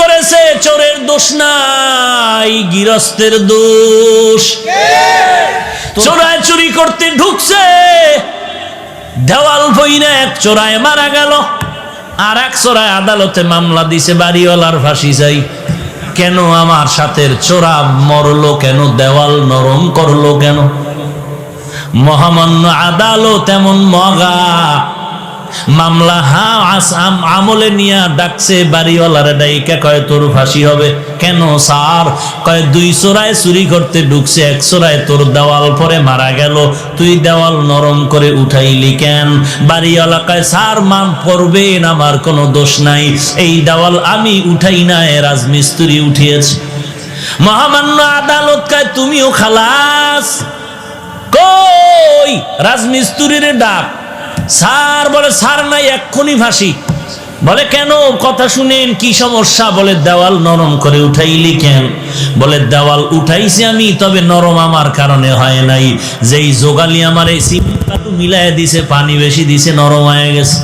করেছে চোরের দোষ নাই, গৃহস্থের দোষ। চোরায় চুরি করতে ঢুকছে, দেওয়াল বইনা এক চোরায় মারা গেল, আর এক চোরায় আদালতে মামলা দিছে বাড়িওয়ালার ফাঁসি চাই। কেন আমার সাথের চোরা মরলো কেন, দেওয়াল নরম করলো কেন? মহামান্য আদালত এমন মগা, মামলা আমলে নিয়ে ডাকছে বাড়িওয়ালারে, ডাইকা কয় তোর ফাঁসি হবে। কেন স্যার? কয় দুই চোরায় চুরি করতে ঢুকছে, এক চোরায় তোর দেওয়াল পরে মারা গেল, তুই দেওয়াল নরম করে উঠাইলি কেন? বাড়িওয়ালা কয় স্যার মাফ করবেন, আমার কোনো দোষ নাই, এই দেওয়াল আমি উঠাই না, রাজমিস্ত্রি উঠিয়েছে। মহামান্য আদালত কয় তুমিও খালাস। কই রাজমিস্ত্রির ডাক। স্যার বলে স্যার নাই, এক্ষুনি ফাঁসি। বলে কেন? কথা শুনেন, কি সমস্যা? বলে দেওয়াল নরম করে উঠাইলি কেন? বলে দেওয়াল উঠাইছি আমি, তবে নরম আমার কারণে হয় নাই, যেই যোগালি আমার এই সিমেন্ট মিলাই দিছে, পানি বেশি দিছে, নরম হয়ে গেছে,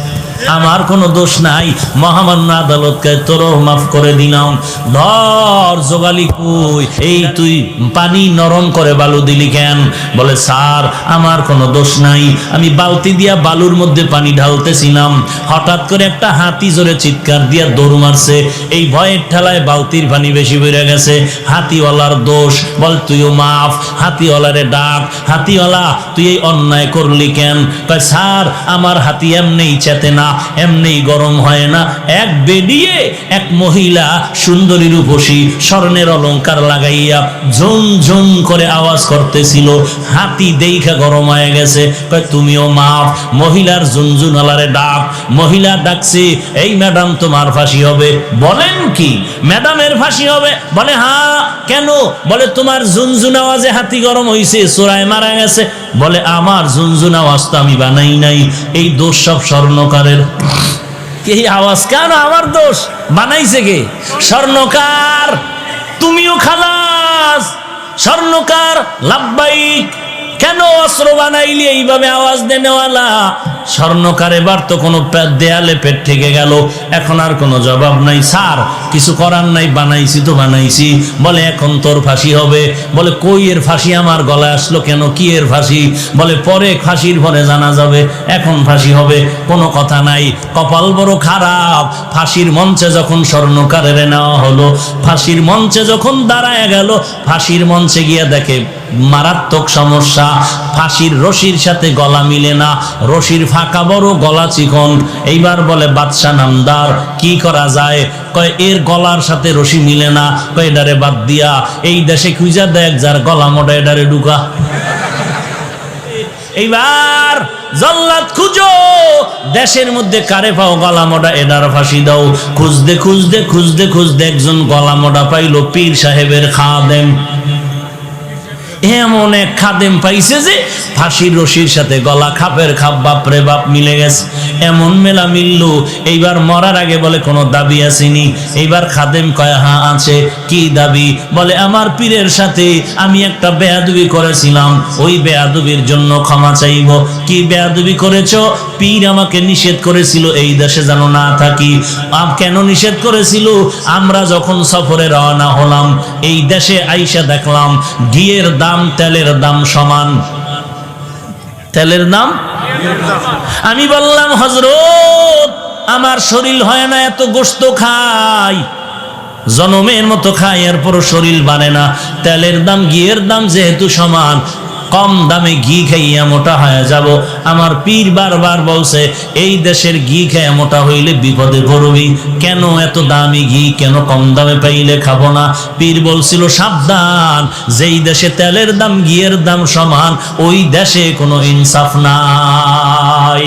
আমার কোনো দোষ নাই। মহামান্য আদালতকে তোরও মাফ করে দিলাম। ধর যোগালি কই, এই তুই পানি নরম করে বালু দিলি কেন? বলে স্যার আমার কোনো দোষ নাই, আমি বালতি দিয়া বালুর মধ্যে পানি ঢালতেছিলাম, হঠাৎ করে একটা হাতি জোরে চিৎকার দিয়া দৌড় মারছে, এই ভয়ের ঠেলায় বালতির পানি বেশি বেড়ে গেছে, হাতিওয়ালার দোষ। বল তুইও মাফ। হাতিওয়ালারে ডাক, হাতিওয়ালা তুই এই অন্যায় করলি কেন? কয় স্যার আমার হাতি এমনিই চেতে না, এমনি গরম হয় না, এক বেডিয়ে এক মহিলা সুন্দরী রূপসী স্বর্ণের অলংকার লাগাইয়া ঝুম ঝুম করে আওয়াজ করতেছিল, হাতি দেখা গরম হয়ে গেছে। কয় তুমিও মাফ। মহিলার ঝুনঝুনালারে ডাক, মহিলা ডাকছে, এই ম্যাডাম তোমার ফাঁসি হবে। বলেন কি ম্যাডামের ফাঁসি হবে? বলে হ্যাঁ। কেন? বলে তোমার ঝুনঝুন আওয়াজে হাতি গরম হইছে, চোরায় মারা গেছে। বলে আমার ঝুনঝুন আওয়াজ তো আমি বানাই নাই, এই দোষ সব স্বর্ণকারের। এই আওয়াজ কেন আমার দোষ? বানাইছে কে? স্বর্ণকার। তুমিও খালাস। স্বর্ণকার লাব্বাইক। কেন অস্ত্র বানাইলি এইভাবে আওয়াজ দেনেওয়ালা? স্বর্ণকার এবার তো কোনো দেয়ালে পেট থেকে গেল, এখন আর কোনো জবাব নাই। স্যার কিছু করার নাই, বানাইছি তো বানাইছি। বলে এখন তোর ফাঁসি হবে। বলে কই এর ফাঁসি আমার গলায় আসলো কেন? কি এর ফাঁসি? বলে পরে ফাঁসির পরে জানা যাবে, এখন ফাঁসি হবে। কোনো কথা নাই। কপাল বড় খারাপ, ফাঁসির মঞ্চে যখন স্বর্ণকারের নেওয়া হলো, ফাঁসির মঞ্চে যখন দাঁড়ায় গেল, ফাঁসির মঞ্চে গিয়ে দেখে মারাত্মক সমস্যা, ফাঁসির রশির সাথে গলা মিলে না, রশির ফাঁকা বড়, গলা চিকন। এইবার বলে বাদশা নামদার কি করা যায়? কয় এর গলার সাথে রশি মিলে না, কয় এডারে বাদ দিয়া এই দেশে খুঁজা দেখ যার গলা মোটা, এডারে ঢুকা। এইবার জল্লাদ খুঁজো, দেশের মধ্যে কারে পাও গলা মোটা, এডার ফাঁসি দাও। খুঁজতে খুঁজতে খুঁজতে খুঁজতে একজন গলা মোটা পাইল, পীর সাহেবের খাদেম। এমন এক খাদেম পাইছে যে ফাঁসির রশির সাথে গলা খাপের খাপ, বাপরে বাপ মিলে গেছে। এমন মেলা মিলল। এইবার মরার আগে বলে কোনো দাবি আসেনি? এইবার খাদেম কয় হ্যাঁ আছে। কি দাবি? বলে আমার পীরের সাথে আমি একটা বেয়াদবি করেছিলাম, ওই বেয়াদবির জন্য ক্ষমা চাইব। কি বেয়াদবি করেছ? পীর আমাকে নিষেধ করেছিল এই দেশে যেন না থাকি। কেন নিষেধ করেছিল? আমরা যখন সফরে রওনা হলাম, এই দেশে আইসা দেখলাম ঘিয়ের দাম তেলের দাম সমান। তেলের দাম? আমি বললাম হযরত আমার শরীর হয় না, এত গোশত খাই, জনমের মতো খাই, এরপর শরীর বানে না। তেলের দাম ঘিয়ের দাম যেহেতু সমান, কম দামে ঘি খাইয়া মোটা হয়ে যাব। আমার পীর বারবার বলছে এই দেশের ঘি খেয়ে মোটা হইলে বিপদে পড়বি, কেন এত দামি ঘি, কেন কম দামে পাইলে খাবো না? পীর বলছিল সাবধান, যেই দেশে তেলের দাম ঘিয়ের দাম সমান, ওই দেশে কোনো ইনসাফ নাই।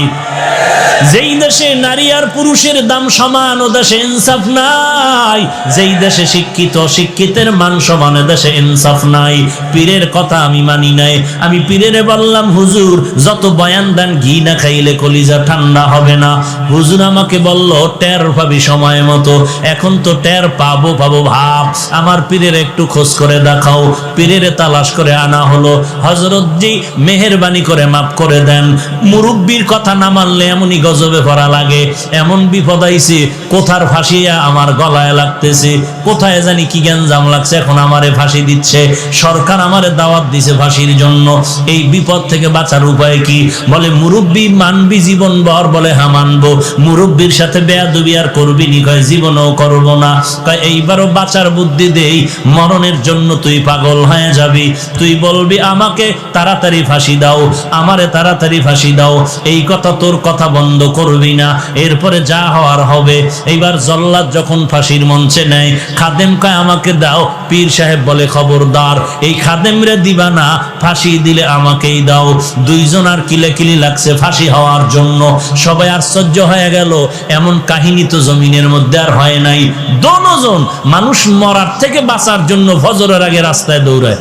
যেই দেশে নারী আর পুরুষের দাম সমান, ও দেশে ইনসাফ নাই। যেই দেশে শিক্ষিত শিক্ষিতের মান সমান, দেশে ইনসাফ নাই। পীরের কথা আমি মানি নাই। আমি পীরেরে বললাম হুজুর যত বয়ান দেন ঘি না খাইলে কলিজা ঠান্ডা হবে না। হুজুর আমাকে বলল টের পাবি সময় মতো। এখন তো টের পাবো পাবো ভাব। আমার পীরের একটু খোঁজ করে দেখাও। পীরেরে তালাশ করে আনা হলো। হযরত জি মেহেরবানি করে মাফ করে দেন, মুরব্বির কথা না মানলে এমন এমনই গজবে পড়া লাগে, এমন বিপদ আইছে, কোথার ফাঁসিয়া আমার গলায় লাগতেছে, কোথায় জানি কি গ্যাঞ্জাম লাগছে, এখন আমারে ফাঁসি দিচ্ছে, সরকার আমারে দাওয়াত দিছে ফাঁসির জন্য। এই বিপদ থেকে বাঁচার উপায় কি? বলে মুরব্বী মানবি জীবনভর? বলে হ্যাঁ মানবো। মুরব্বীর সাথে বেয়াদবি আর করবি নি? কয় জীবনও করবো না। কয় এইবারও বাঁচার বুদ্ধি দেই, মরণের জন্য তুই পাগল হয়ে যাবি, তুই বলবি আমাকে তাড়াতাড়ি ফাঁসি দাও, আমারে তাড়াতাড়ি ফাঁসি দাও, এই কথা তোর কথা বন্ধ করবি না, এরপরে যা হওয়ার হবে। এইবার জল্লাদ যখন ফাঁসির মঞ্চে নেয়, খাদেম কয় আমাকে দাও। পীর সাহেব বলে খবরদার, এই খাদেম রে দিবা না, ফাঁসি দিলে আমাকেই দাও। দুইজন আর কিলেকিলি লাগছে ফাঁসি হওয়ার জন্য। সবাই আশ্চর্য হয়ে গেল, এমন কাহিনী তো জমিনের মধ্যে আর হয় নাই। দোনোজন মানুষ মরার থেকে বাঁচার জন্য ফজরের আগে রাস্তায় দৌড়ায়,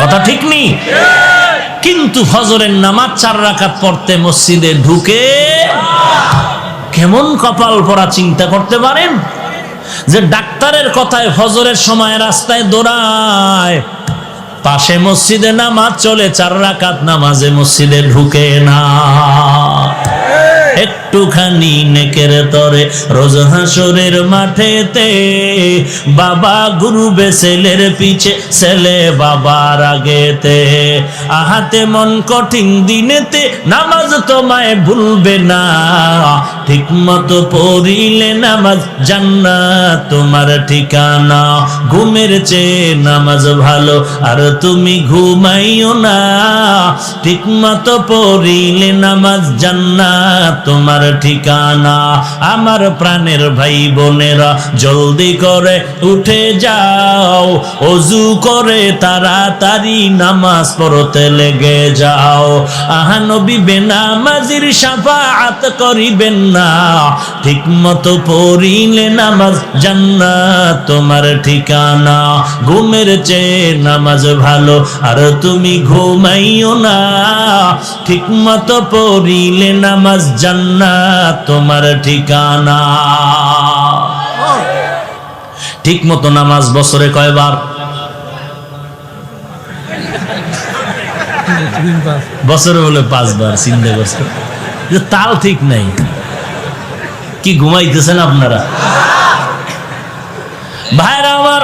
কথা ঠিক নেই? কিন্তু ফজরের নামাজ 4 রাকাত পড়তে মসজিদে ঢুকে কেমন কপাল পরা চিন্তা করতে পারেন? যে ডাক্তারের কথায় ফজরের সময় রাস্তায় দৌড়ায়, পাশে মসজিদে নামাজ চলে, 4 রাকাত নামাজে মসজিদে ঢুকে না। একটুখানি নেকের তরে রোজ হাসরের মাঠেতে বাবা গুরুবে ছেলের পিছে, ছেলে বাবার আগেতে। আহাতে মন কঠিন দিনেতে নামাজ তোমায় ভুলবে না, ঠিক মতো পড়িলে নামাজ জান্নাত তোমার ঠিকানা। ঘুমের চেয়ে নামাজ ভালো আর তুমি ঘুমাইও না, ঠিক মতো পড়িলে নামাজ জান্নাত তোমার ঠিকানা। আমার প্রাণের ভাই বোনেরা জলদি করে উঠে যাও, ওযু করে তাড়াতাড়ি নামাজ পড়তে লেগে যাও। আহা নবী বেনামাজির শাফাআত করিবেন না, ঠিক মতো পড়িলে নামাজ জান্নাত তোমার ঠিকানা। ঘুমের চেয়ে নামাজ ভালো আর তুমি ঘুমাইও না, ঠিক মতো পড়িলে নামাজ জান্নাত তোমার ঠিকানা। ঠিক মতো নামাজ বছরে কয়বার? বছরে বলে 5 বার। চিন্তা করছে যে তাও ঠিক নাই। কি ঘুমাইতেছেন আপনারা? ভাইরা আমার,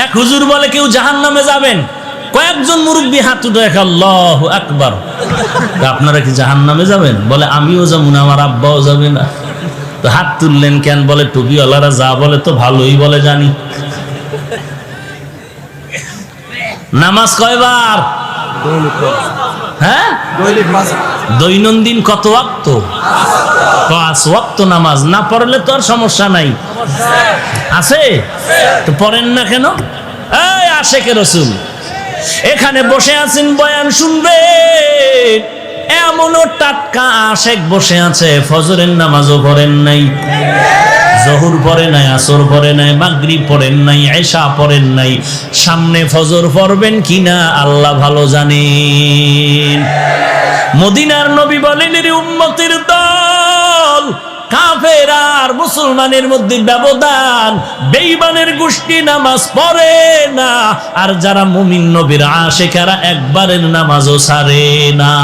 এক হুজুর বলে কেউ জাহান্নামে যাবেন, কয়েকজন মুরব্বী হাত উঠে আল্লাহু আকবার। আপনারা কি জাহান্নামে যাবেন? বলে আমিও যাবো না, আমার আব্বাও যাবে না। তো হাত তুললেন কেন? বলে টুপিওয়ালারা যা বলে তো ভালোই বলে জানি। নামাজ কয়বার? হ্যাঁ, দৈনন্দিন কত ওয়াক্ত? 5 ওয়াক্ত নামাজ। না পড়লে তো আর সমস্যা নাই, আছে তো পড়েন না কেন? এই আশেকে রাসূল এখানে বসে আছেন, বয়ান শুনবেন, এমনও টাটকা আশেক বসে আছে, ফজরের নামাজও পড়েন নাই, জোহর পড়ে নাই, আসর পড়ে নাই, মাগরিব পড়েন নাই, এশা পড়েন নাই। সামনে ফজর পড়বেন কিনা আল্লাহ ভালো জানেন। মদিনার নবী বলেন, এর উম্মতের দল, কাফের আর মুসলমানের মধ্যে ব্যবধান, বেঈমানের গোষ্ঠী নামাজ পড়ে না, আর যারা মুমিন নবীর আশিকেরা একবারের নামাজও ছাড়ে না।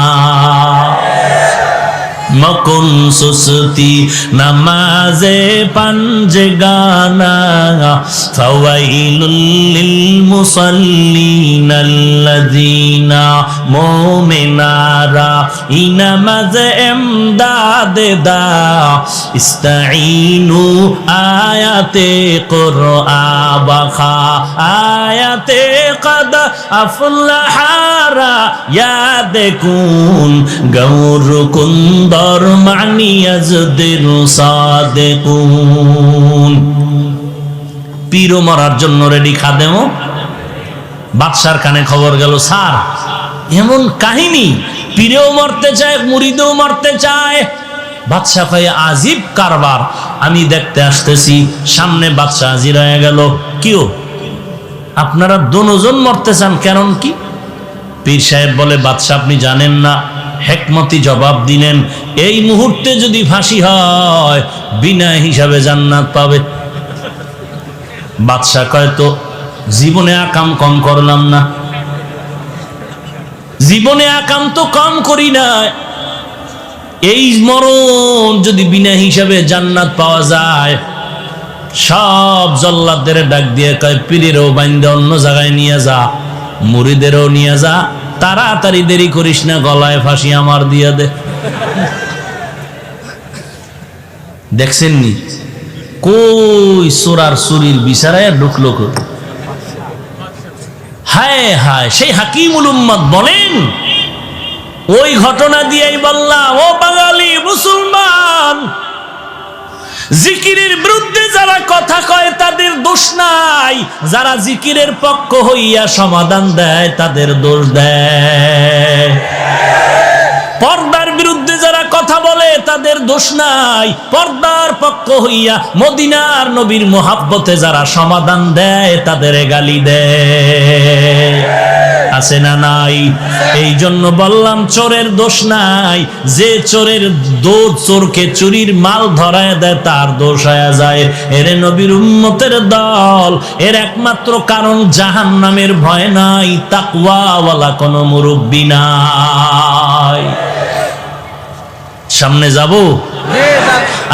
মকুন সুস্তি নামাজে পাঞ্জে গানা, ফাওয়াইলুল লিল মুসাল্লিন আল্লাযিনা মুমিনারা ইনামাজে এমদাদে দা, ইস্তাঈনু আয়াতে কুরআবা, আয়াতে কদ আফলাহারা ইয়াদেকুন গৌরকুন্দ পীরও মরার জন্য রেডি, খাদেমও। বাদশার কানে খবর গেল, স্যার এমন কাহিনী, পীরেও মরতে চায়, মুরিদেও মরতে চায়। বাদশা কয়ে আজীব কারবার, আমি দেখতে আসতেছি। সামনে বাদশা হাজির হয়ে গেল। কিও আপনারা দুজন মরতে চান, কারণ কি? পীর সাহেব বলে, বাদশা আপনি জানেন না? হেকমতি জবাব দিলেন, এই মুহূর্তে যদি ফাঁসি হয় বিনা হিসাবে জান্নাত পাবে। বাদশা কয়, তো জীবনে আকাম কম করলাম না, জীবনে আকাম তো কম করি না, এই মরণ যদি বিনা হিসাবে জান্নাত পাওয়া যায়, সব জল্লাদদের ডাক দিয়ে কয় পীরেরও বাইন্দা অন্য জায়গায় নিয়ে যা, মুরিদেরও নিয়ে যা, তাড়াতাড়ি দেরি করিস না, গলায় ফাঁসি আমার দিয়ে দে। দেখছেন নি কই চোরার চুরির বিচারায় ঢুকলো। হায় হায়, সেই হাকিমুল উম্মত বলেন, ওই ঘটনা দিয়েই বললাম, ও বাঙালি মুসলমান, জিকিরের বিরুদ্ধে যারা কথা কয় তাদের দোষ নাই, যারা জিকিরের পক্ষ হইয়া সমাধান দেয় তাদের দোষ দেয়। পর্দার বিরুদ্ধে যারা কথা বলে তাদের দোষ নাই, পর্দার পক্ষ হইয়া মদিনার নবীর মোহাব্বতে যারা সমাধান দেয় তাদের গালি দেয়। আছে না নাই? এই জন্য বললাম চোরের দোষ নাই, যে চোরের দোষ, চোরকে চুরির মাল ধরায় দেয় তার দোষ হয়ে যায়। এর নবীর উম্মতের দল, এর একমাত্র কারণ জাহান্নামের ভয় নাই, তাকওয়াওয়ালা কোনো মুরব্বি নাই। সামনে যাব।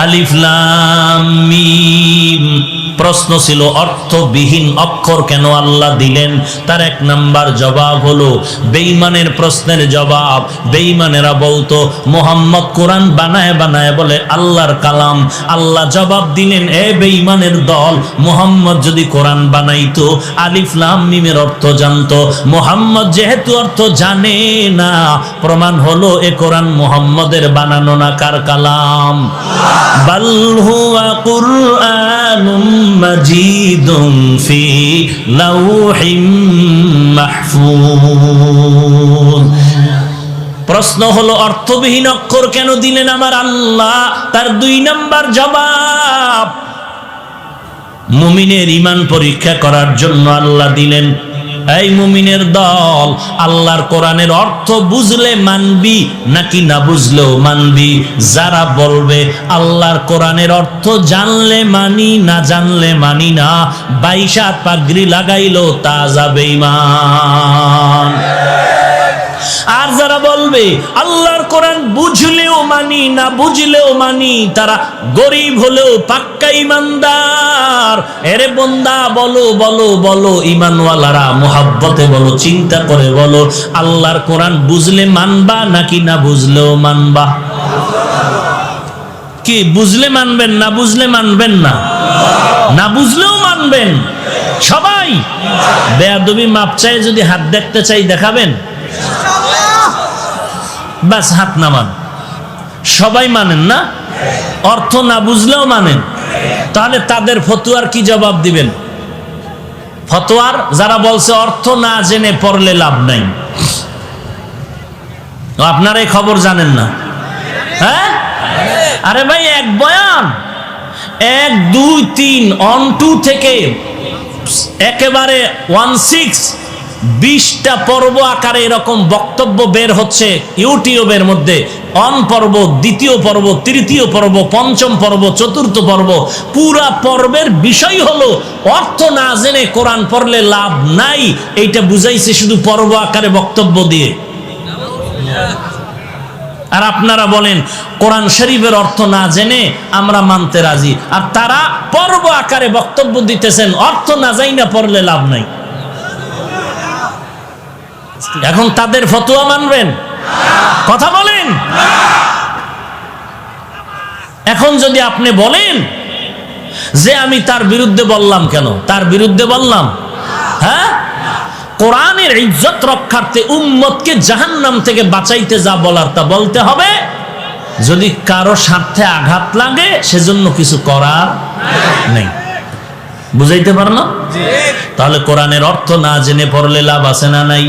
আলিফ লাম মিম। প্রশ্ন ছিল অর্থবিহীন অক্ষর কেন আল্লাহ দিলেন? তার এক নাম্বার জবাব হলো বেঈমানের প্রশ্নের জবাব। বেঈমানেরা বলতো মুহাম্মদ কোরআন বানায় বানায় বলে আল্লাহর কালাম। আল্লাহ জবাব দিলেন, এ বেঈমানের দল, মুহাম্মদ যদি কোরআন বানাইতো আলিফ লাম মিমের অর্থ জানতো। মুহাম্মদ যেহেতু অর্থ জানে না, প্রমাণ হলো এ কোরআন মুহাম্মদের বানানো না, কার কালাম? বাল হুয়া কুরআনুম মাজিদুন ফি লাউহিম মাহফুজ। প্রশ্ন হলো অর্থবিহীন অক্ষর কেন দিলেন আমার আল্লাহ? তার দুই নাম্বার জবাব, মুমিনের ঈমান পরীক্ষা করার জন্য আল্লাহ দিলেন। এই মুমিনের দল, আল্লাহর কোরআনের অর্থ বুঝলে মানবি নাকি না বুঝলেও মানবি? যারা বলবে আল্লাহর কোরআনের অর্থ জানলে মানি, না জানলে মানি না, 22 হাত পাগড়ি লাগাইলো তা যাবে ঈমান। আর যারা বলবে আল্লাহর কোরআন বুঝলেও মানি, না বুঝলেও মানি, তারা গরিব হলেও পাক্কা ঈমানদার। এরে বন্দা, বলো বলো বলো, ঈমানওয়ালারা মুহাব্বতে বলো, চিন্তা করে বলো, আল্লাহর কোরআন বুঝলে মানবা নাকি না বুঝলেও মানবা? কি বুঝলে মানবেন না বুঝলে মানবেন না? না বুঝলেও মানবেন সবাই? বেয়াদবি মাপ চাই, যদি হাত দেখতে চাই দেখাবেন? বাস হাত নামান। সবাই মানেন না? অর্থ না বুঝলেও মানেন? তাহলে তাদের ফতোয়ার কি জবাব দিবেন? ফতোয়ার যারা বলছে অর্থ না জেনে পড়লে লাভ নাই, আপনারা এই খবর জানেন না? হ্যাঁ, আরে ভাই, এক বয়ান 1 2 3 অন 2 থেকে একেবারে 20টা পর্ব আকারে এরকম বক্তব্য বের হচ্ছে ইউটিউবের মধ্যে। অন পর্ব, দ্বিতীয় পর্ব, তৃতীয় পর্ব, পঞ্চম পর্ব, চতুর্থ পর্ব। পুরা পর্বের বিষয় হলো অর্থ না জেনে কোরআন পড়লে লাভ নাই। এইটা বুঝাইছে শুধু পর্ব আকারে বক্তব্য দিয়ে। আর আপনারা বলেন কোরআন শরীফের অর্থ না জেনে আমরা মানতে রাজি, আর তারা পর্ব আকারে বক্তব্য দিতেছেন অর্থ না যাই না পড়লে লাভ নাই। এখন তাদের ফতোয়া মানবেন? কথা বলেন। এখন যদি আপনি বলেন যে আমি তার বিরুদ্ধে বললাম, কেন তার বিরুদ্ধে বললাম? হ্যাঁ, কোরআনের ইজ্জত রক্ষার্থে উম্মতকে জাহান্নাম থেকে বাঁচাইতে যা বলার তা বলতে হবে। যদি কারো স্বার্থে আঘাত লাগে সেজন্য কিছু করার নেই। বুঝাইতে পারলাম? তাহলে কোরআনের অর্থ না জেনে পড়লে লাভ আছে না নাই?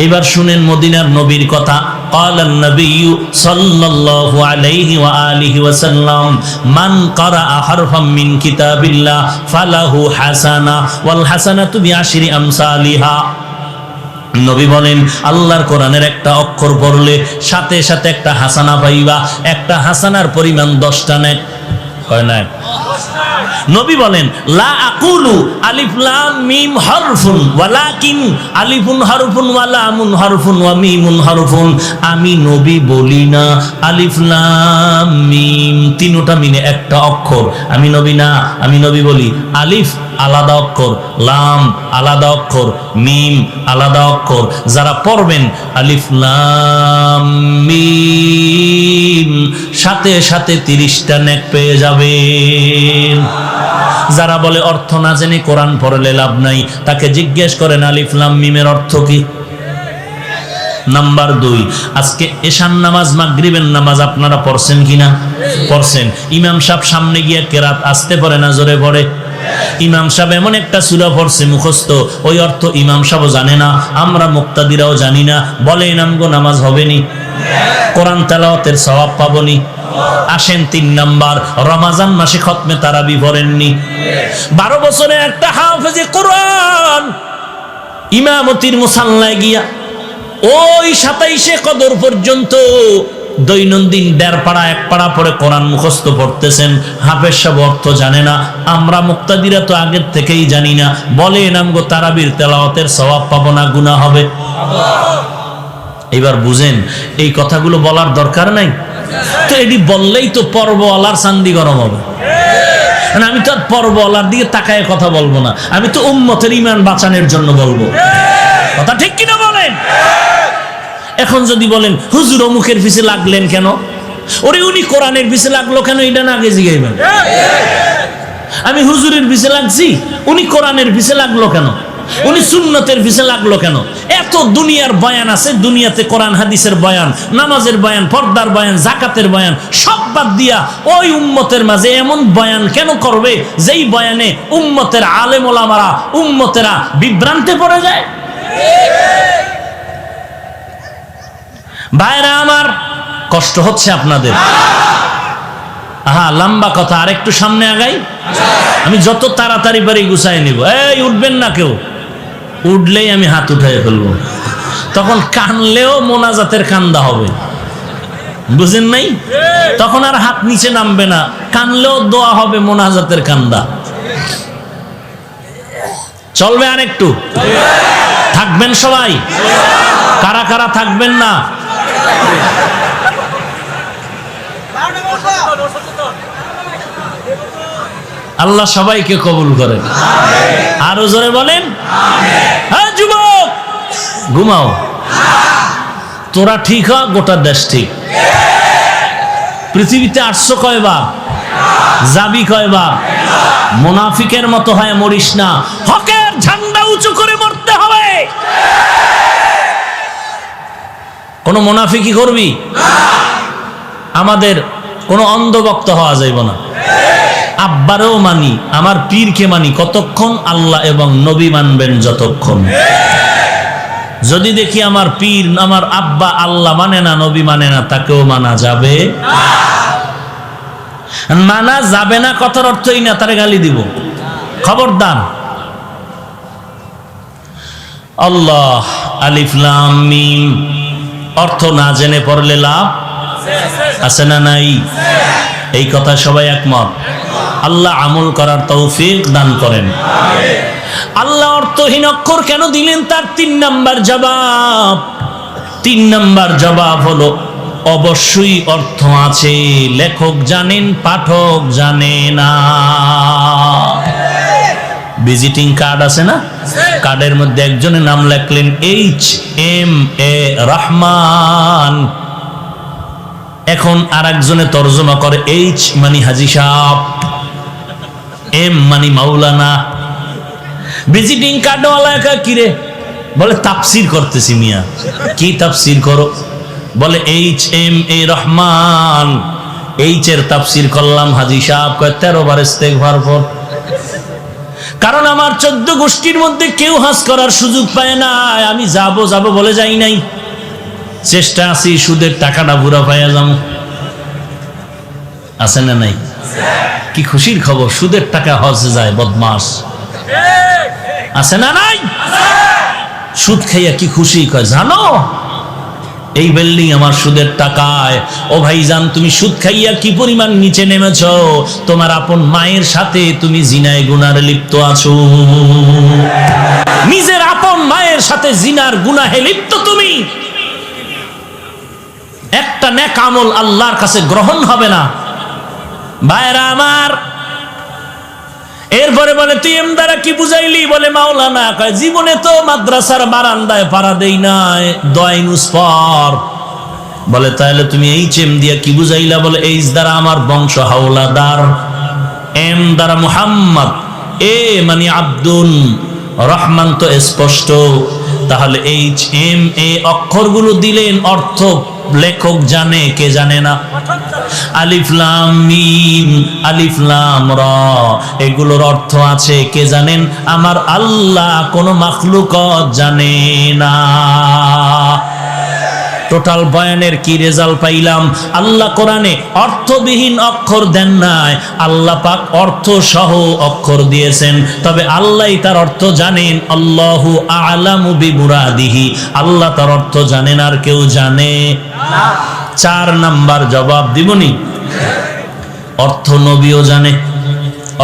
এবার শুনেন মদিনার নবীর কথা। قال النبي صلى الله عليه وآله وسلم من قرأ حرفا من كتاب الله فله حسنة والحسنة بعشر أمثالها। নবী বলেন আল্লাহর কোরআনের একটা অক্ষর পড়লে সাথে সাথে একটা হাসানা পাইবা। একটা হাসানার পরিমাণ 10টা নেক হয় না? নবী বলেন লা আকুলু আলিফ লাম মিম হরফুন ওয়ালাকিন আলিফুন হরফুন ওয়া লামুন হরফুন ওয়া মিমুন হরফুন। আমি নবী বলি না আলিফ লাম মিম তিনটা মিলে একটা অক্ষর। আমি নবী না, আমি নবী বলি আলিফ আলাদা অক্ষর, লাম আলাদা অক্ষর, মিম আলাদা অক্ষর। যারা পড়বেন আলিফ লাম মিম সাথে সাথে 30টা নেক পেয়ে যাবেন। যারা বলে অর্থ না জেনে কোরআন পড়লে লাভ নাই, তাকে জিজ্ঞেস করেন আলিফ লাম মিমের অর্থ কি। নাম্বার 2, আজকে এশার নামাজ মাগরিবের নামাজ আপনারা পড়ছেন কিনা? পড়ছেন। ইমাম সাহেব সামনে গিয়ে কেরাত আসতে পারে না জোরে পড়ে? ইমাম সাহেব এমন একটা সূরা পড়ছে মুখস্থ, ওই অর্থ ইমাম সাহেব জানে না, আমরা মুক্তাদিরাও জানি না। বলে নামগো নামাজ হবে নি? কোরআন তেলাওয়াতের সওয়াব পাবনি? আসেন 3 নাম্বার, রমজান মাসে খতমে তারাবি পড়েননি? 12 বছরে একটা হাফেজে কোরআন ইমামতির মুসাল্লায় গিয়া ওই 27শে কদর পর্যন্ত দৈনন্দিন 1.5 পারা 1 পারা পড়ে কোরআন মুখস্থ পড়তেছেন। হাফেজ সাহেব অর্থ জানে না, আমরা মুক্তাদিরা তো আগের থেকেই জানি না। বলে নামগো তারাবির তেলাওয়াতের সওয়াব পাবো না, গুনাহ হবে? এবার বুঝেন এই কথাগুলো বলার দরকার নাই তো। এটি বললেই তো পর্বওয়ালার চান্দি গরম হবে। আমি তো আর পর্বওয়ালার দিকে তাকায় কথা বলবো না, আমি তো উম্মতের ঈমান বাঁচানোর জন্য বলবো। কথা ঠিক কিনা বলেন? এখন যদি বলেন হুজুর অমুকের পিছে লাগলেন কেন, ওরে উনি কোরআনের পিছে লাগলো কেন, এটা না আগে জিগাইবেন। আমি হুজুরের পিছে লাগছি, উনি কোরআনের পিছে লাগলো কেন, উনি সুন্নতের পিছে লাগলো কেন? এত দুনিয়ার বয়ান আছে, দুনিয়াতে কোরআন হাদিসের বয়ান, নামাজের বয়ান, পর্দার বয়ান, যাকাতের বয়ান সব বাদ দিয়া ওই উম্মতের মাঝে এমন বয়ান কেন করবে যেই বয়ানে উম্মতের আলেম ওলামারা, উম্মতেরা বিভ্রান্তে পড়ে যায়? ভাইরা আমার, কষ্ট হচ্ছে আপনাদের? লম্বা কথা, আর একটু সামনে আগাই। আমি যত তাড়াতাড়ি পারি গুছাই নিব। এই উঠবেন না কেউ, উঠলেই আমি হাত উঠাই ফেলবো। তখন কানলেও মোনাজাতের কান্দা হবে, বুঝেন নাই? তখন আর হাত নিচে নামবে না, কানলেও দোয়া হবে মোনাজাতের কান্দা। চলবে আর একটু? থাকবেন সবাই? কারা কারা থাকবেন না? আল্লাহ সবাইকে কবুল করেন। আরো জোরে বলেন হ্যাঁ। যুবক ঘুমাও, তোরা ঠিক হ, গোটা দেশ ঠিক। পৃথিবীতে আসছো কয়বার, যাবি কয়বার? মুনাফিকের মতো হয় মরিস না, হকের ঝান্ডা উঁচু করে মরতে হবে। কোন মুনাফিকি করবি? আমাদের কোন অন্ধভক্ত হওয়া যাইব না। আব্বারেও মানি, আমার পীরকে মানি কতক্ষণ? আল্লাহ এবং নবী মানবেন যতক্ষণ। যদি দেখি আমার পীর, আমার আব্বা আল্লাহ মানে না, নবী মানে না, তাকেও মানা যাবে? মানা যাবে না কথার অর্থই না তারে গালি দিব, খবরদার। আল্লাহ আলিফ লাম মিম অর্থ না জেনে পড়লে লাভ আছে না নাই? এই কথা সবাই একমত? আল্লাহ আমল করার তৌফিক দান করেন। আল্লাহ অর্থহীন অক্ষর কেন দিলেন, তার 3 নাম্বার জবাব। 3 নাম্বার জবাব হলো অবশ্যই অর্থ আছে, লেখক জানেন, পাঠক জানে না। ভিজিটিং কার্ড আছে না, কার্ডের মধ্যে একজনের নাম লেখলেন HMA রহমান, এখন আর একজনে তর্জমা করে H মানে হাজি সাহেব, M মানে মাওলানা। ভিজিটিং কার্ড ওয়ালা একা কিরে বলে তাফসীর করতেছি। মিয়া কি তাফসীর করো? বলে HMA রহমান, H এর তাফসীর করলাম হাজি সাহেব। কয় 13 বার ইস্তেগফার পড়। কারণ আমার 14 গোষ্ঠীর মধ্যে কেউ হাজ করার সুযোগ পায় না, আমি যাব বলে যাই নাই। চেষ্টা আছি সুদের টাকাটা পুরা পাইয়া যাবো। আছে না নাই? কি খুশির খবর, সুদের টাকা হজে যায় বদমাস। আছে না নাই? সুদ খাইয়া কি খুশি, কয় জানো এই বিল্ডিং আমার সুদের টাকায়। ও ভাইজান, তুমি সুদ খাইয়া কি পরিমাণ নিচে নেমেছ? তোমার আপন মায়ের সাথে তুমি জিনায় গুনার লিপ্ত আছো। নিজের আপন মায়ের সাথে জিনার গুনাহে লিপ্ত তুমি। একটা নেক আমল আল্লাহর কাছে গ্রহণ হবে না। ভাইরা আমার, এরপরে বলে তুই এম দ্বারা কি বুঝাইলি? বলে মাওলানা কয় জীবনে তো মাদ্রাসার বারান্দায় পাড়া দেই নাই, দয়নুস পর। বলে তাহলে তুমি এই চেম দিয়া কি বুঝাইলা? বলে এইচ দ্বারা আমার বংশ হাওলাদার, এম দ্বারা মুহাম্মদ, এ মানে আব্দুল রহমান তো স্পষ্ট। তাহলে এইচ এম এ অক্ষরগুলো দিলেন, অর্থ লেখক জানে, কে জানে না? আলিফ লাম মিম, আলিফ লাম র, এগুলোর অর্থ আছে, কে জানেন? আমার আল্লাহ, কোন মাখলুকত জানে না। টোটাল বয়ানের কি রেজাল্ট পাইলাম? আল্লাহ কোরআনে অর্থবিহীন অক্ষর দেন নাই, আল্লাহ পাক অর্থ সহ অক্ষর দিয়েছেন। তবে আল্লাহই তার অর্থ জানেন। আল্লাহু আ'লামু বিমুরাদিহি, আল্লাহ তার অর্থ জানেন, আর কেউ জানে না। 4 নাম্বার জবাব দিবনি, অর্থ নবীও জানে,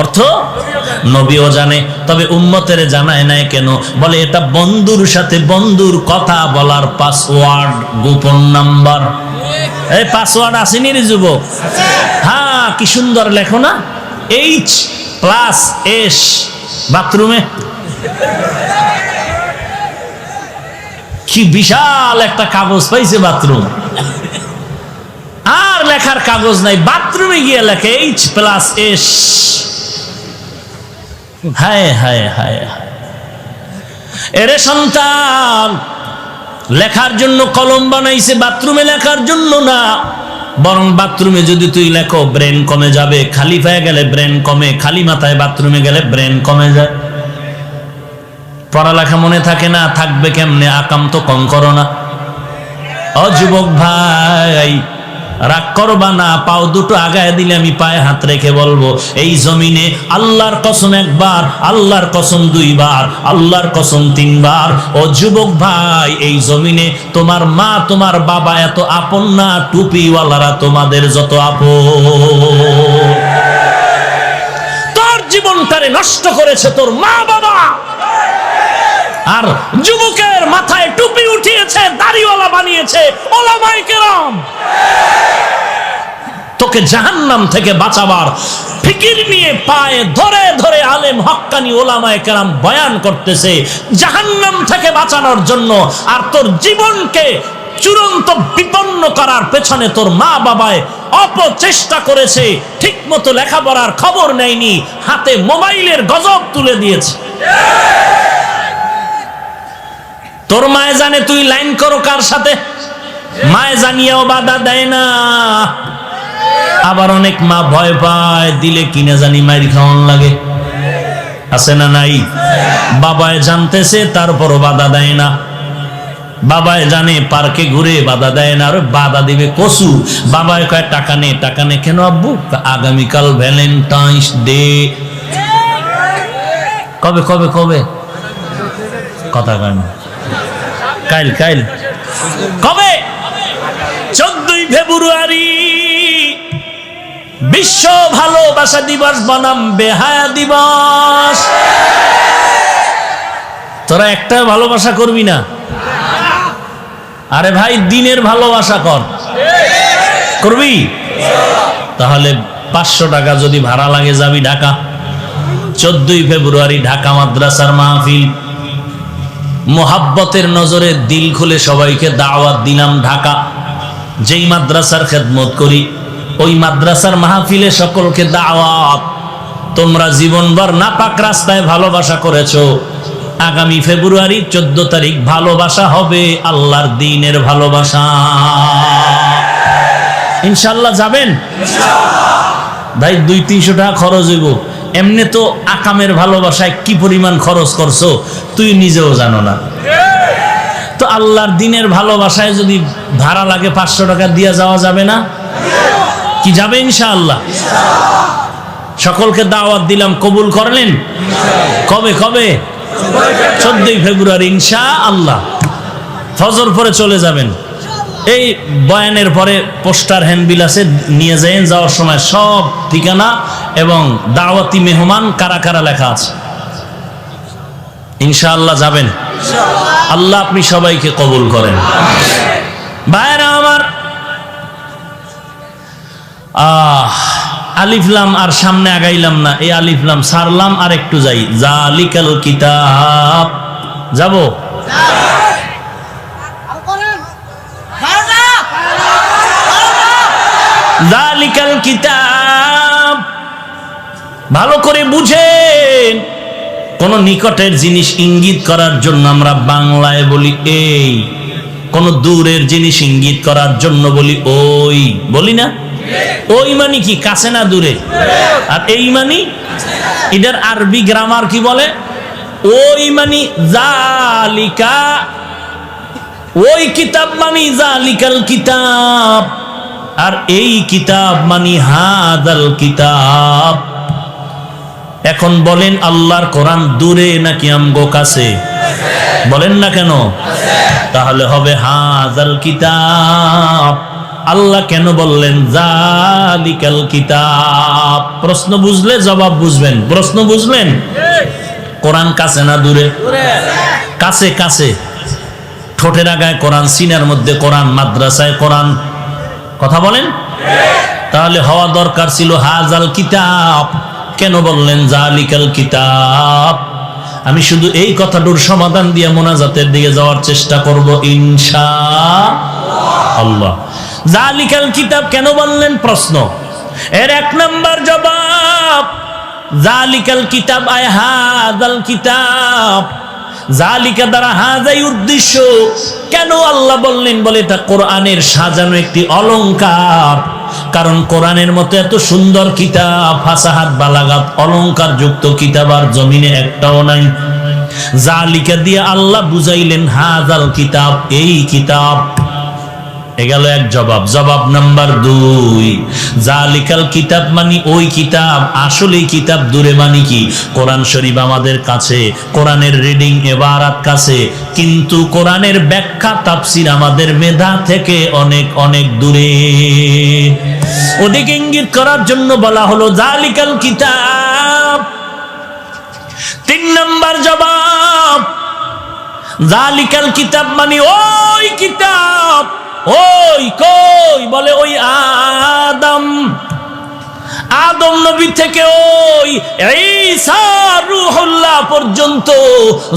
অর্থ নবীও জানে, তবে উম্মতের জানায় নাই কেন? বলে এটা বন্ধুর সাথে বন্ধুর কথা বলার পাসওয়ার্ড, গোপন নাম্বার। এই পাসওয়ার্ড আসেনি রে যুবক? হ্যাঁ, কি সুন্দর লেখো না, H+S। বাথরুমে কি বিশাল একটা কাগজ পাইছে বাথরুম, আর লেখার কাগজ নাই, বাথরুমে গিয়ে লেখে H+S। হায় হায় হায়, এরে সন্তান, লেখার জন্য কলম বানাইছে, বাথরুমে লেখার জন্য না। বরং বাথরুমে যদি তুই লেখো ব্রেন কমে যাবে, খালি পায়ে গেলে ব্রেন কমে, খালি মাথায় বাথরুমে গেলে ব্রেন কমে যায়। পড়ালেখা মনে থাকে না, থাকবে কেমনে? আকাম তো কম করো না। ও যুবক ভাই, রাগ করবা না, পাও দুটো আগায় দিলে আমি পায়ে হাত রেখে বলবো, এই জমিনে আল্লাহর কসম 1 বার, আল্লাহর কসম 2 বার, আল্লাহর কসম 3 বার। ও যুবক ভাই, এই জমিনে তোমার মা তোমার বাবা এত আপন না, টুপিওয়ালারা তোমাদের যত আপন। তোর জীবনটারে নষ্ট করেছে তোর মা বাবা, আর যুবকের মাথায় টুপি উঠিয়েছে, দাড়িওয়ালা বানিয়েছে ওলামায়ে কেরাম। তোকে জাহান্নাম থেকে বাঁচাবার ফিকির নিয়ে পায়ে ধরে ধরে আলেম হক্কানি ওলামায়ে কেরাম বয়ান করতেছে জাহান্নাম থেকে বাঁচানোর জন্য। আর তোর জীবনকে চূড়ান্ত বিপন্ন করার পেছনে তোর মা বাবায় অপচেষ্টা করেছে, ঠিক মতো লেখাপড়ার খবর নেয়নি, হাতে মোবাইলের গজব তুলে দিয়েছে। তোর মায়ে জানে তুই লাইন করো কার সাথে, মায়ে জানিয়েও বাধা দেয় না। আবার অনেক মা ভয় পায়, দিলে কিনে জানি মাইর খাওয়ান লাগে, আছে না নাই? বাবায় জানতেছে তারপরও বাধা দেয় না। বাবায় জানে পার্কে ঘুরে, বাধা দেয় না। আর বাধা দিবে কসু। বাবায় কয় টাকা নে, টাকা নে। কেন আব্বু? আগামীকাল ভ্যালেন্টাইন্স ডে। কবে কবে কবে? কথা কয় না। কাইল কাইল কবে? 14ই ফেব্রুয়ারি বিশ্ব ভালোবাসা দিবস বনাম বেহায়া দিবস। তোরা একটা ভালোবাসা করবি না? আরে ভাই, দিনের ভালোবাসা কর, করবি? তাহলে 500 টাকা যদি ভাড়া লাগে যাবি ঢাকা। 14ই ফেব্রুয়ারি ঢাকা মাদ্রাসার মাহফিল, মোহাব্বতের নজরে দিল খুলে সবাইকে দাওয়াত দিলাম ঢাকা। যেই মাদ্রাসার খেদমত করি ওই মাদ্রাসার মাহফিলে সকলকে দাওয়াত। তোমরা জীবনভর নাপাক রাস্তায় ভালোবাসা করেছো, আগামী ফেব্রুয়ারি 14 তারিখ ভালোবাসা হবে আল্লাহর দ্বীনের ভালোবাসা। ইনশাআল্লাহ যাবেন? ভাই 200-300 টাকা খরচ হইব। এমনি তো আকামের ভালোবাসায় কি পরিমাণ খরচ করছো তুই নিজেও জানো না। তো আল্লাহর দ্বীনের ভালোবাসায় যদি ভাড়া লাগে 500 টাকা দিয়ে যাওয়া যাবে না? কি যাবে? ইনশাআল্লাহ। সকলকে দাওয়াত দিলাম, কবুল করলেন? কবে কবে? 14ই ফেব্রুয়ারি ইনশাআল্লাহ। ফজর পরে চলে যাবেন। এই বয়ানের পরে পোস্টার হ্যান্ডবিল আছে, নিয়ে যান, যাওয়ার সময় সব ঠিকানা এবং দাওয়াতি মেহমান কারা কারা লেখা আছে। ইনশাআল্লাহ যাবেন। আল্লাহ আপনি সবাইকে কবুল করেন। ভাইরা আমার, আলিফলাম আর সামনে আগাইলাম না, এই আলিফলাম সারলাম আর একটু যাই। জালিকাল কিতাব, যাব? জালিকাল কিতাব, ভালো করে বুঝেন। কোন নিকটের জিনিস ইঙ্গিত করার জন্য আমরা বাংলায় বলি এই, কোন দূরের জিনিস ইঙ্গিত করার জন্য বলি ওই, বলি না? ওই মানে কি? কাছে না দূরে। আর এই মানে, এটার আরবি গ্রামার কি বলে? ওই মানে জালিকা, ওই কিতাব মানে জালিকাল কিতাব, আর এই কিতাব মানে হাদাল কিতাব। এখন বলেন, আল্লাহর কোরআন দূরে নাকি আমগো কাছে? বলেন না কেন? তাহলে হবে হাদাল কিতাব। আল্লাহ কেন বললেন জালিকাল কিতাব? প্রশ্ন বুঝলে জবাব বুঝবেন। প্রশ্ন বুঝলেন? কোরআন কাছে না দূরে? কাছে। কাছে, ঠোঁটের আগায় কোরআন, সিনার মধ্যে কোরআন, মাদ্রাসায় কোরআন। কথা বলেন? তাহলে হওয়া দরকার ছিল হাজাল কিতাব। কেন বললেন জালিকাল কিতাব? আমি শুধু এই কথাটার সমাধান দিয়ে মোনাজাতের দিকে যাওয়ার চেষ্টা করব ইনশাআল্লাহ। জালিকাল কিতাব কেন বললেন? প্রশ্ন। এর এক নাম্বার জবাব, জালিকাল কিতাব আয় হাদাল কিতাব। জালিকা দ্বারা হাজাই উদ্দেশ্য। কেন আল্লাহ বললেন? বলে এটা কোরআনের সাজানো একটি অলংকার। কারণ কোরআনের মতো এত সুন্দর কিতাব, ফাসাহাত, বালাগাত, অলংকার যুক্ত কিতাব আর জমিনে একটাও নাই। জালিকা দিয়ে আল্লাহ বুঝাইলেন হাজাল কিতাব, এই কিতাব। এগেল এক জবাব। জবাব নাম্বার 2, জালিকাল কিতাব মানে ওই কিতাব। আসলে কিতাব দূরে মানে কি? কোরআন শরীফ আমাদের কাছে, কোরআনের রিডিং এবারাত কাছে, কিন্তু কোরআনের ব্যাখ্যা তাফসীর আমাদের মেধা থেকে অনেক অনেক দূরে। ওদিকে ইঙ্গিত করার জন্য বলা হলো জালিকাল কিতাব। 3 নাম্বার জবাব, জালিকাল কিতাব মানে ওই কিতাব। ওই কই? বলে ওই আদম নবী থেকে ওই ঈসা রূহুল্লাহ পর্যন্ত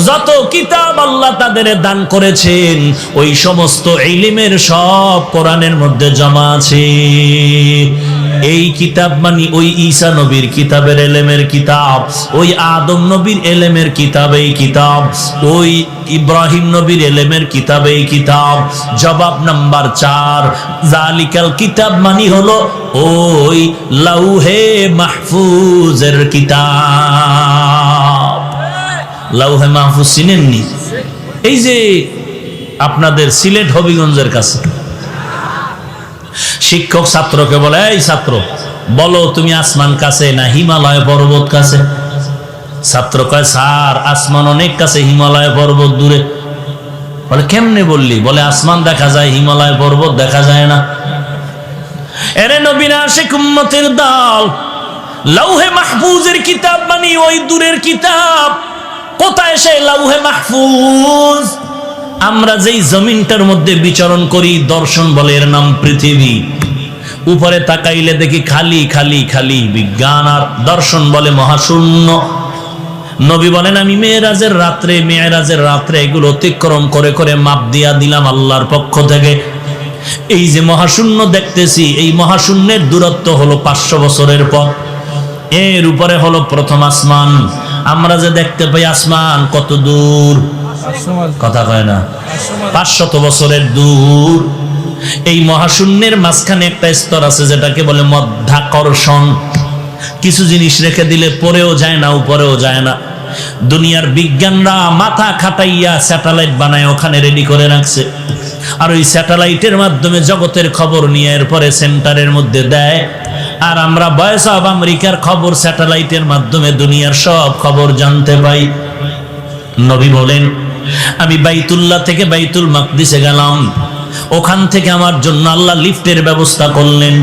যত কিতাব আল্লাহ তাদের দান করেছেন, ওই সমস্ত ইলমের সব কোরআনের মধ্যে জমা আছে। এই কিতাব মানে ওই ঈসা নবীর কিতাবের ইলমের কিতাব, ওই আদম নবীর ইলমের কিতাব এই কিতাব, ওই ইব্রাহিম নবীর ইলমের কিতাব এই কিতাব। জবাব নাম্বার 4, জালিকাল কিতাব মানে হলো ওই লাউহে মাহফুজের কিতাব। লাউহে মাহফুজ চিনেননি? এই যে আপনাদের সিলেট হবিগঞ্জের কাছে শিক্ষক ছাত্রকে বলে, এই ছাত্র বলো তুমি আসমান কাছে না হিমালয় পর্বত কাছে? ছাত্র কয়, স্যার আসমান অনেক কাছে, হিমালয় পর্বত দূরে। বলে কেমনে বললি? বলে আসমান দেখা যায়, হিমালয় পর্বত দেখা যায় না। এরে নবীর আশিক উম্মতের দল, লাউহে মাহফুজের কিতাব মানে ওই দূরের কিতাব। কোথায় সে লাউহে মাহফুজ? আমরা যেই জমিনটার মধ্যে বিচরণ করি, দর্শন বলে এর নাম পৃথিবী। উপরে তাকাইলে দেখি খালি খালি খালি, বিজ্ঞান আর দর্শন বলে মহাশূন্য। নবী বলেন আমি মেরাজের রাত্রে এগুলো অতিক্রম করে করে মাপ দিয়া দিলাম আল্লাহর পক্ষ থেকে। এই যে মহাশূন্য দেখতেছি, এই মহাশূন্যের দূরত্ব হলো 500 বছরের পথ। এর উপরে হলো প্রথম আসমান। আমরা যে দেখতে পাই আসমান কত দূর? কথা কয় না? 500 বছরের দূর। এই মহাশূন্যের মাঝখানে একটা স্তর আছে যেটাকে বলে মধ্যাকর্ষণ। কিছু জিনিস রেখে দিলে পরেও যায় না, উপরেও যায় না। দুনিয়ার বিজ্ঞানরা মাথা খাটাইয়া স্যাটেলাইট বানায় ওখানে রেডি করে রাখছে, আর ওই স্যাটেলাইটের মাধ্যমে জগতের খবর নিয়ে এরপরে সেন্টারের মধ্যে দেয়। আর আমরা ভয়েস অব আমেরিকার খবর স্যাটেলাইটের মাধ্যমে দুনিয়ার সব খবর জানতে পাই। নবী বলেন আমি বাইতুল্লাহ থেকে বাইতুল মাকদিসে গেলাম, ওখান থেকে আমার জন্য আল্লাহ লিফটের ব্যবস্থা করলেন।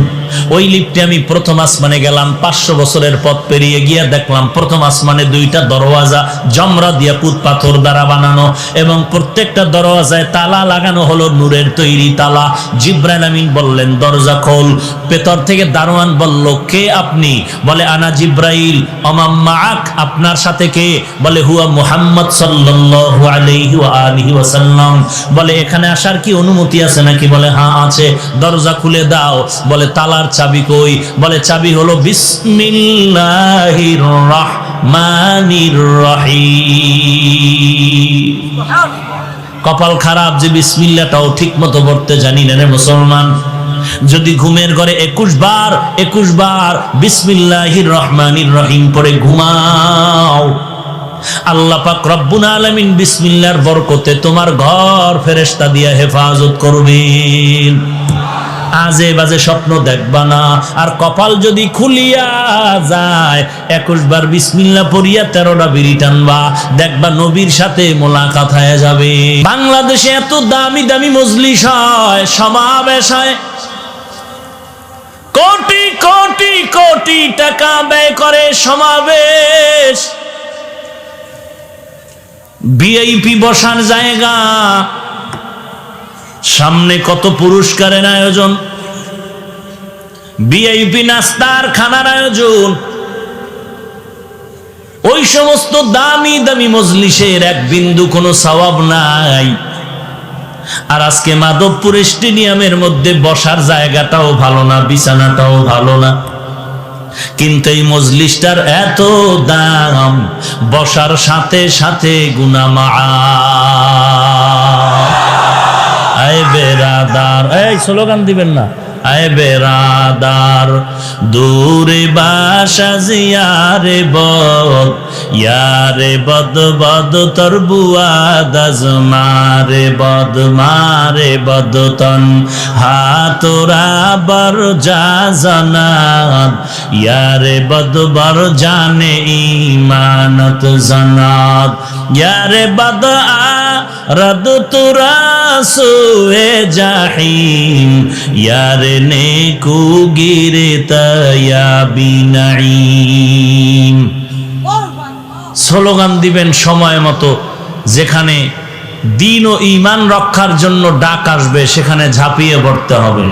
ওই লিফটে আমি প্রথম আসমানে গেলাম। 500 বছরের পথ পেরিয়ে গিয়ে দেখলাম প্রথম আসমানে 2টা দরওয়াজা জমরাদ ইয়াকুত পাথর দ্বারা বানানো, এবং প্রত্যেকটা দরওয়াজায় তালা লাগানো হলো নূরের তৈরি তালা। জিবরাইল আমিন বললেন দরজা খোল। ভেতর থেকে দারোয়ান বলল কে আপনি? বলে আনা জিবরাইল। ওমা মাআক, আপনার সাথে কে? বলে হুয়া মুহাম্মদ সাল্লাল্লাহু আলাইহি ওয়া আলিহি ওয়াসাল্লাম। বলে এখানে আসার কি অনুমতি আছে নাকি? বলে হ্যাঁ আছে। দরজা খুলে দাও। বলে তালার চাবি কই? বলে চাবি হলো বিসমিল্লাহির রাহমানির রহিম। কপাল খারাপ যে বিসমিল্লাহটাও ঠিক মতো পড়তে জানি না রে মুসলমান। যদি ঘুমের ঘরে 21 বার বিসমিল্লাহির রহমানির রহিম পড়ে ঘুমাও, আল্লাহ পাক রব্বুল আলামিন বিসমিল্লাহর বরকতে তোমার ঘর ফেরেশতা দিয়ে হেফাজত করবেন। আজে বাজে স্বপ্ন দেখবা না। আর কপাল যদি খুলিয়া যায় 21 বার বিসমিল্লাহ পড়িয়া 13টা বিড়ি টানবা, দেখবা নবীর সাথে মোলাকাত হয়ে যাবে। বাংলাদেশে এত দামি দামি মজলিস হয়, সমাবেশ হয়, কোটি কোটি কোটি টাকা ব্যয় করে সমাবেশ, ভিআইপি বসার জায়গা, সামনে কত পুরস্কারের আয়োজন, ভিআইপি নাস্তার খানার আয়োজন। ওই সমস্ত দামি দামি মজলিসের এক বিন্দু কোনো সওয়াব নাই। আর আজকে মাধবপুর স্টেডিয়ামের মধ্যে বসার জায়গাটাও ভালো না, বিছানাটাও ভালো না, কিন্তু এই মজলিসটার এত দাম, বসার সাথে সাথে গুনাহ মাআফ। আয় বেরাদার, এই স্লোগান দিবেন না। আয় বেরাদার দূরে বাসা জিয়ারে বদ, ইয়ারে বদ বদ তোর বুয়াদ আজমারে বদ, মারে বদ তন হাতরা বর যা জানাত, ইয়ারে বদ বর জানে ইমানত জানাত, ইয়ারে বদ রদ তুরা সোয়ে জাহিম, ইয়ারে নেকু গিরে তায়াবি নাঈম। স্লোগান দিবেন সময় মতো। যেখানে দিন ও ঈমান রক্ষার জন্য ডাক আসবে সেখানে ঝাঁপিয়ে পড়তে হবে।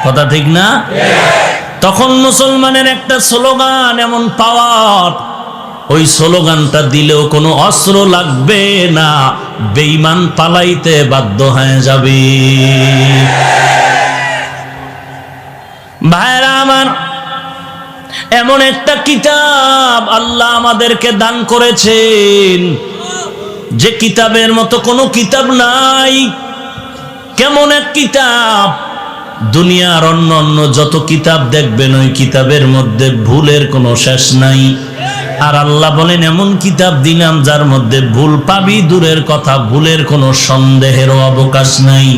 কথা ঠিক না? তখন মুসলমানের একটা স্লোগান এমন পাওয়ার, ওই স্লোগানটা দিলেও কোনো অস্ত্র লাগবে না, বেঈমান পালাইতে বাধ্য হয়ে যাবে। ভাইরা আমার, এমন একটা কিতাব আল্লাহ আমাদেরকে দান করেছেন যে কিতাবের মতো কোনো কিতাব নাই। কেমন এক কিতাব! দুনিয়ার অন্য অন্য যত কিতাব দেখবেন ওই কিতাবের মধ্যে ভুলের কোনো শেষ নাই। আর আল্লাহ বলেন এমন কিতাব দিলাম যার মধ্যে ভুল পাবি দূরের কথা, ভুলের কোনো সন্দেহেরও অবকাশ নাই।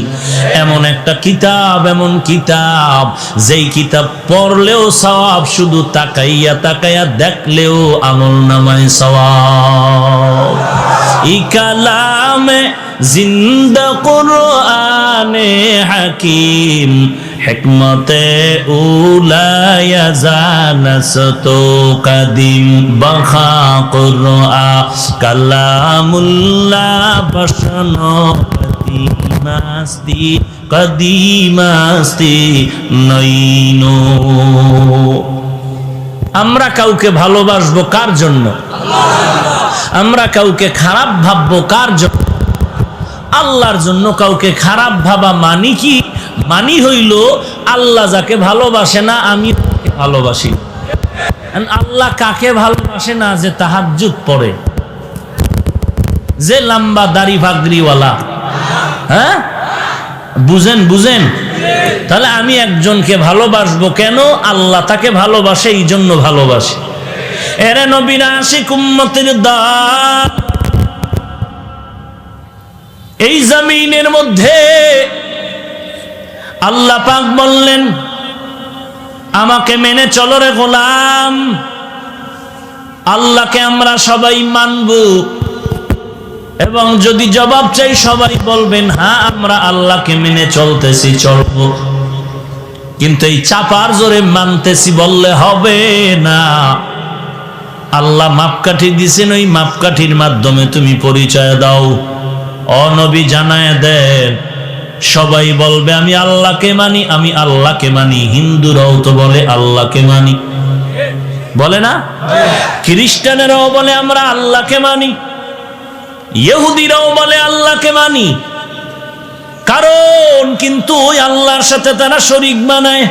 এমন একটা কিতাব, এমন কিতাব যেই কিতাব পড়লেও সওয়াব, শুধু তাকাইয়া তাকাইয়া দেখলেও আমলনামায় সওয়াব। ই কালামে জিন্দা কুরআনে হাকিম, হিকমতে উলায়া জানাসতো কদিম, বখা কুরআ কালামুল্লাহ বসনো কদিমাস্তি কদিমাস্তি নইনো। আমরা কাউকে ভালোবাসবো কার জন্য? আমরা কাউকে খারাপ ভাববো কার জন্য? আল্লাহর জন্য। কাউকে খারাপ ভাবা মানি কি? মানি হইল আল্লাহ যাকে ভালোবাসে না আমি তাকে ভালোবাসি। আল্লাহ কাকে ভালোবাসে না? যে তাহাজ্জুদ পড়ে, যে লম্বা দাড়ি ভাগরিওয়ালা। হ্যাঁ, বুঝেন বুঝেন? তাহলে আমি একজনকে ভালোবাসবো কেন? আল্লাহ তাকে ভালোবাসে, এই জন্য ভালোবাসে। এরে নবীর আশিক উম্মতের দান এই জমিনের মধ্যে আল্লাহ পাক বললেন আমাকে মেনে চলো রে গোলাম। আল্লাহকে আমরা সবাই মানব, এবং যদি জবাব চাই সবাই বলবেন হ্যাঁ আমরা আল্লাহকে মেনে চলতেছি, চলবো। কিন্তু এই চাপার জোরে মানতেছি বললে হবে না। আল্লাহ মাপকাঠি দিছেন, ওই মাপকাঠির মাধ্যমে তুমি পরিচয় দাও। নবী জানায় দেন, সবাই বলবে আমি আল্লাহকে মানি, আমি আল্লাহকে মানি। হিন্দুরাও তো বলে আল্লাহকে মানি, বলে না? খ্রিস্টানেরাও বলে আমরা আল্লাহকে মানি, ইহুদিরাও বলে আল্লাহকে মানি। কারণ কিন্তু ওই আল্লাহর সাথে তারা শরীক বানায়।